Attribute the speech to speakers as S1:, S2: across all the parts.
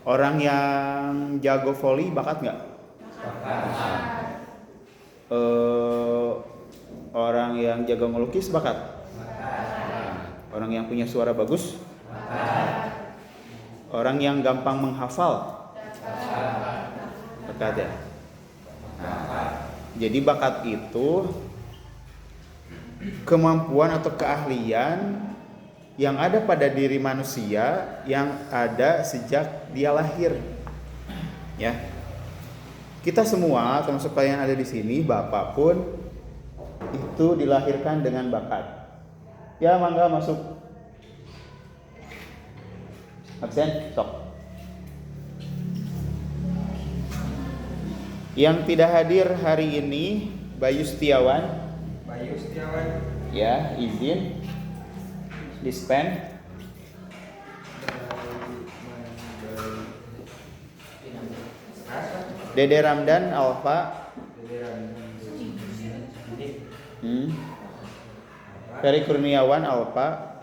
S1: Orang yang jago voli bakat nggak? Orang yang jago ngelukis bakat? Orang yang punya suara bagus? Orang yang gampang menghafal? Bakat ya? Jadi bakat itu kemampuan atau keahlian yang ada pada diri manusia yang ada sejak dia lahir. Ya. Kita semua termasuk kalian ada di sini, Bapak pun itu dilahirkan dengan bakat. Ya, mangga masuk. Absen, sok. Yang tidak hadir hari ini Bayu Setiawan. Ya, izin dispen. Dede Ramdan Alfa. Ferry Kurniawan Alfa.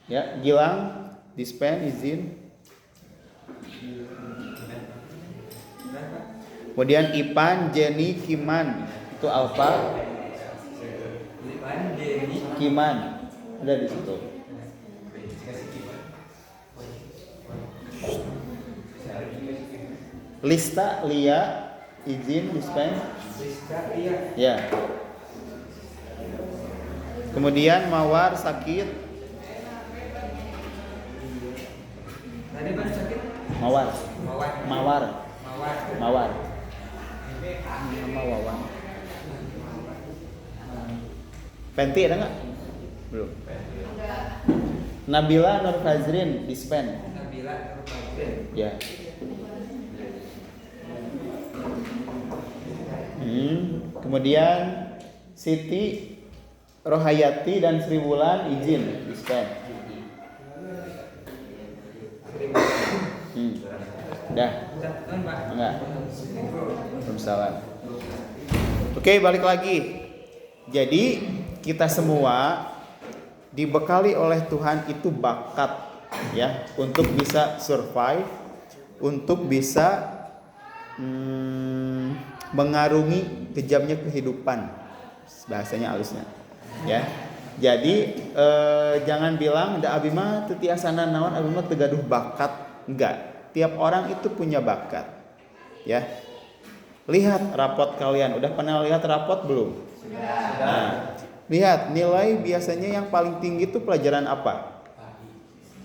S1: Ya, Gilang dispen izin. Kemudian Ipan, Jenny, Kiman itu Alfa. Kiman ada di situ. Lista, Lia, izin dispen. Ya. Kemudian Mawar sakit. Mawar. Nama Wawan. Penti ada nggak? Belum. Nabila Nur Fazrin dispen. Ya. Kemudian Siti Rohayati dan Sri Wulan izin dispen. Dah. Enggak. Belum salah. Oke, balik lagi. Jadi kita semua dibekali oleh Tuhan itu bakat ya untuk bisa survive, untuk bisa mengarungi kejamnya kehidupan, bahasanya halusnya ya. Jadi jangan bilang da abi mah teu tiasana naon, abi mah teu gaduh bakat. Enggak, tiap orang itu punya bakat ya. Lihat rapot kalian, udah pernah lihat rapot belum? Sudah. Nah, lihat nilai biasanya yang paling tinggi itu pelajaran apa?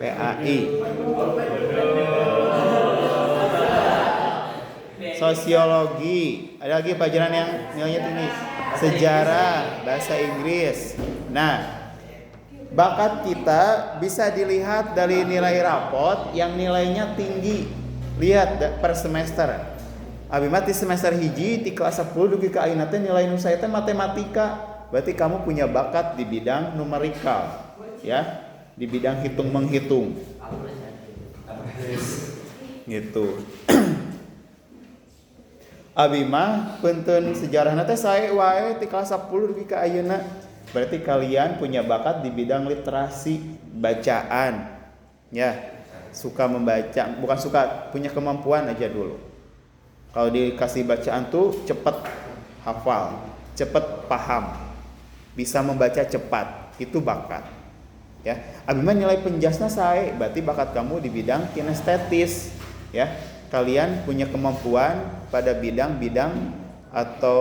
S1: PAI. Sosiologi. Ada lagi pelajaran yang nilainya tinggi. Sejarah, bahasa Inggris. Nah, bakat kita bisa dilihat dari nilai rapot yang nilainya tinggi. Lihat per semester. Abi mah di semester hiji di kelas 10 dugi ka ayeuna teh nilai nu sae teh matematika. Berarti kamu punya bakat di bidang numerikal. Ya, di bidang hitung menghitung. Gitu. Abi mah punten sejarahna teh sae wae di kelas 10 dugi ka ayeuna. Berarti kalian punya bakat di bidang literasi, bacaan. Ya, suka membaca, bukan suka, punya kemampuan aja dulu. Kalau dikasih bacaan tuh cepat hafal, cepat paham, bisa membaca cepat, itu bakat. Ya, abi mah nilai penjasna sae, berarti bakat kamu di bidang kinestetis. Ya, kalian punya kemampuan pada bidang-bidang atau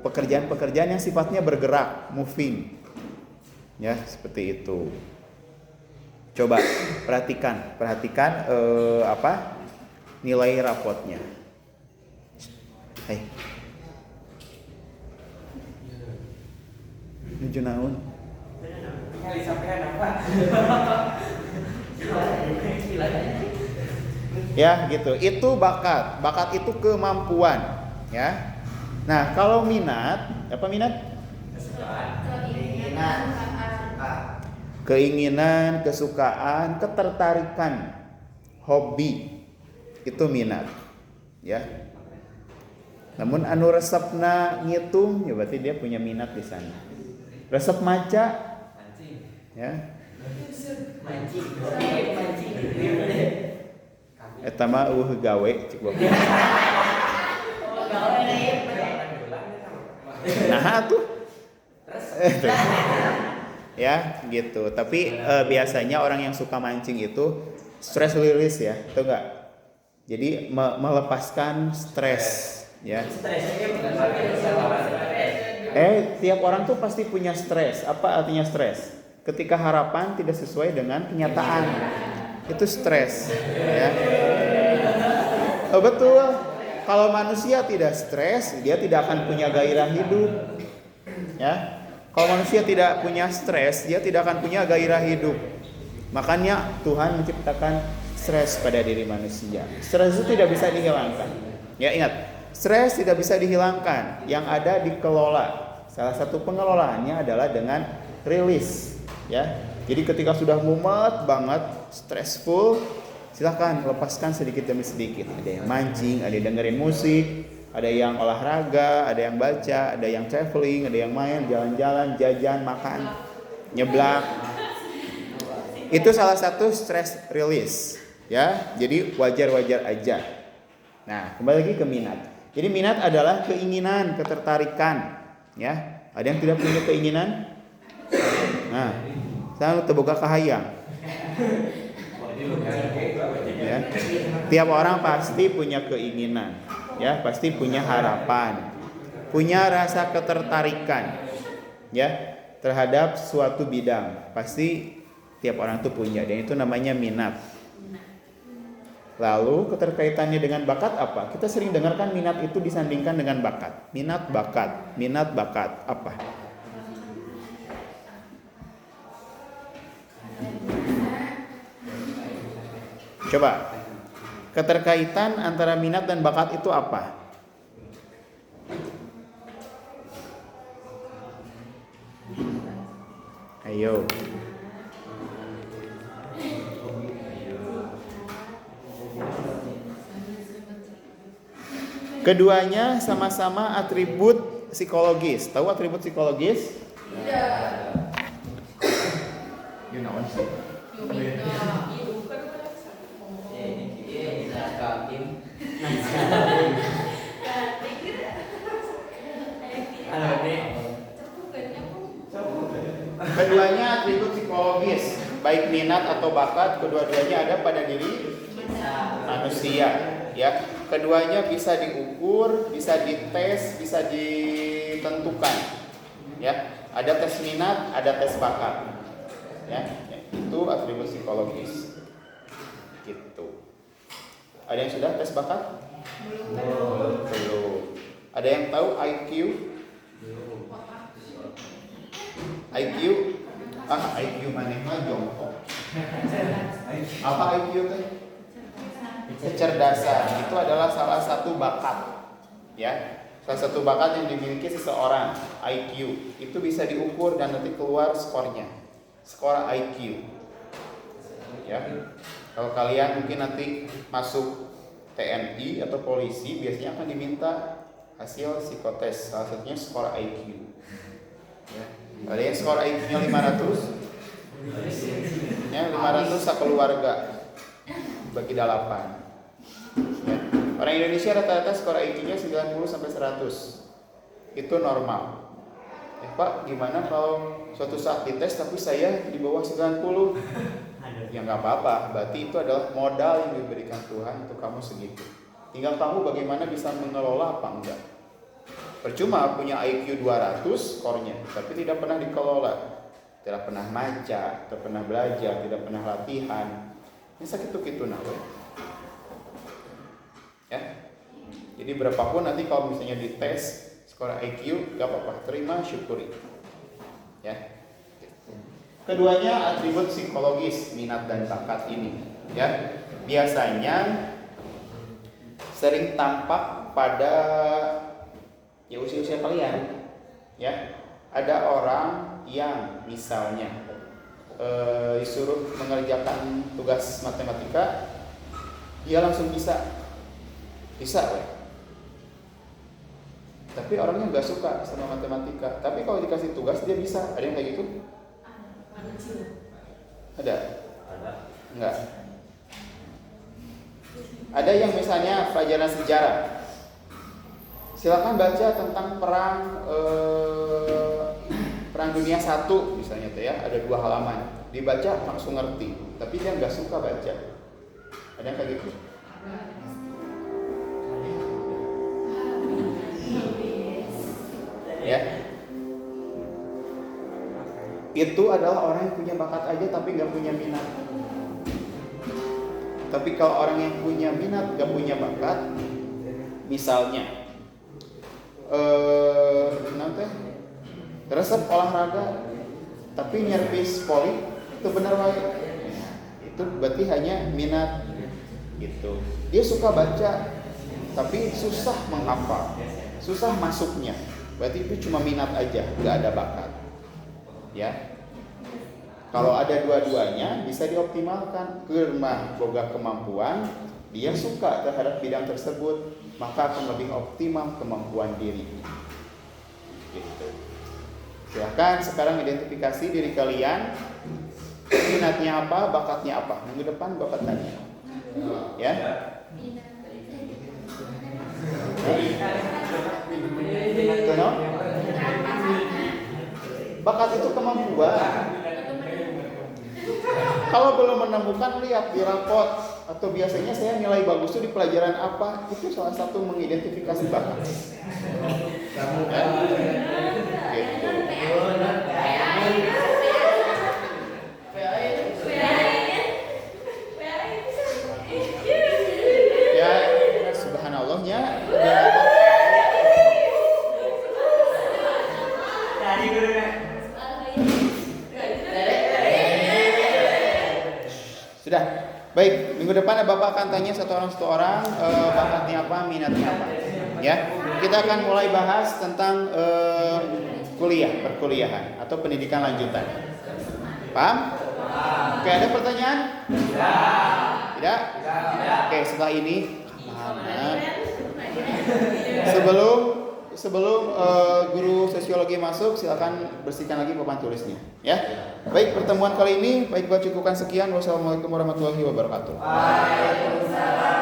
S1: pekerjaan-pekerjaan yang sifatnya bergerak, moving. Ya, seperti itu. Coba perhatikan nilai rapotnya. Hai. Nuju naon?
S2: Kali sampean apa?
S1: Ya, gitu. Itu bakat. Bakat itu kemampuan, ya. Nah, kalau minat, apa minat? Keinginan, kesukaan, ketertarikan, hobi. Itu minat, ya. Namun anu resepna ngitung ya berarti dia punya minat di sana. Resep maca ya. Eta mah gawe cik bapak. Nah tuh. Ya gitu. Tapi biasanya orang yang suka mancing itu stress release ya, tahu nggak? Jadi melepaskan stres ya. Tiap orang tuh pasti punya stres. Apa artinya stres? Ketika harapan tidak sesuai dengan kenyataan, itu stres ya. Oh, betul. Kalau manusia tidak stres, dia tidak akan punya gairah hidup ya. Kalau manusia tidak punya stres, dia tidak akan punya gairah hidup. Makanya Tuhan menciptakan stres pada diri manusia. Stres itu tidak bisa dihilangkan. Ya ingat, stres tidak bisa dihilangkan. Yang ada dikelola. Salah satu pengelolaannya adalah dengan rilis. Ya, jadi ketika sudah mumet banget, stressful, silahkan lepaskan sedikit demi sedikit. Ada yang mancing, ada yang dengerin musik, ada yang olahraga, ada yang baca, ada yang traveling, ada yang main, jalan-jalan, jajan, makan, nyeblak. Itu salah satu stress release, ya. Jadi wajar-wajar aja. Nah, kembali lagi ke minat. Jadi minat adalah keinginan, ketertarikan, ya. Ada yang tidak punya keinginan? Nah, saya terbuka kahayang. Ya. Tiap orang pasti punya keinginan, ya, pasti punya harapan, punya rasa ketertarikan, ya, terhadap suatu bidang. Pasti tiap orang itu punya, dan itu namanya minat. Lalu keterkaitannya dengan bakat apa? Kita sering dengarkan minat itu disandingkan dengan bakat. Minat bakat apa? Coba, keterkaitan antara minat dan bakat itu apa? Ayo. Keduanya sama-sama atribut psikologis. Tahu atribut psikologis? Tidak. You know sih. Keduanya atribut psikologis, baik minat atau bakat, kedua-duanya ada pada diri manusia, ya. Keduanya bisa diukur, bisa dites, bisa ditentukan, ya. Ada tes minat, ada tes bakat, ya. Itu atribut psikologis, gitu. Ada yang sudah tes bakat? Belum. Ada yang tahu IQ? IQ? IQ mana mah jongkok. Apa IQ teh? Kecerdasan. Itu adalah salah satu bakat, ya. Salah satu bakat yang dimiliki seseorang, IQ. Itu bisa diukur dan nanti keluar skornya. Skor IQ. Ya. Kalau kalian mungkin nanti masuk TNI atau polisi, biasanya akan diminta hasil psikotes, salah satunya skor IQ. Ya. Ada yang skor IQ-nya 500, ya 500 sekeluarga bagi 8. Ya. Orang Indonesia rata-rata skor IQ-nya 90 sampai 100. Itu normal. Pak, gimana kalau suatu saat dites tapi saya di bawah 90? Ya nggak apa-apa, berarti itu adalah modal yang diberikan Tuhan untuk kamu segitu. Tinggal kamu bagaimana bisa mengelola apa enggak. Percuma punya IQ 200 skornya, tapi tidak pernah dikelola, tidak pernah maca, tidak pernah belajar, tidak pernah latihan. Ini sakit gitu nawe. Ya, jadi berapapun nanti kalau misalnya dites skor IQ, gak apa-apa, terima, syukuri. Ya. Keduanya atribut psikologis, minat dan bakat ini, ya. Biasanya sering tampak pada ya usia-usia kalian, ya. Ada orang yang misalnya disuruh mengerjakan tugas matematika, dia langsung bisa, weh. tapi orangnya nggak suka sama matematika. Tapi kalau dikasih tugas dia bisa. Ada yang kayak gitu? Ada? Enggak. Ada yang misalnya pelajaran sejarah. Silakan baca tentang perang dunia 1 misalnya tuh ya, ada 2 halaman. Dibaca langsung ngerti, tapi dia nggak suka baca. Ada yang kayak gitu? Ya. Itu adalah orang yang punya bakat aja tapi nggak punya minat. Tapi kalau orang yang punya minat nggak punya bakat, misalnya nanti resep olahraga tapi nyervis poli, itu benar wae. Itu berarti hanya minat gitu. Dia suka baca tapi susah menghafal, susah masuknya. Berarti itu cuma minat aja, nggak ada bakat. Ya. Kalau ada dua-duanya bisa dioptimalkan. Keur boga kemampuan, dia suka terhadap bidang tersebut, maka akan lebih optimal kemampuan diri. Gitu. Silahkan sekarang identifikasi diri kalian, minatnya apa, bakatnya apa. Minggu depan Bapak tanya. Ya. Tuh, bakat itu kemampuan. Kalau belum menemukan, lihat di rapot. Atau biasanya saya nilai bagus itu di pelajaran apa. Itu salah satu mengidentifikasi bakat. Ya? Gitu. Ya, subhanallahnya. Sudah, baik. Minggu depan Bapak akan tanya satu orang bakatnya apa, minatnya apa. Ya, kita akan mulai bahas tentang perkuliahan atau pendidikan lanjutan. Paham? Oke, ada pertanyaan? Tidak? Oke, setelah ini sebelum guru sosiologi masuk, silakan bersihkan lagi papan tulisnya, ya. Baik, pertemuan kali ini baik buat cukupkan sekian. Wassalamualaikum warahmatullahi wabarakatuh.
S2: Waalaikumsalam.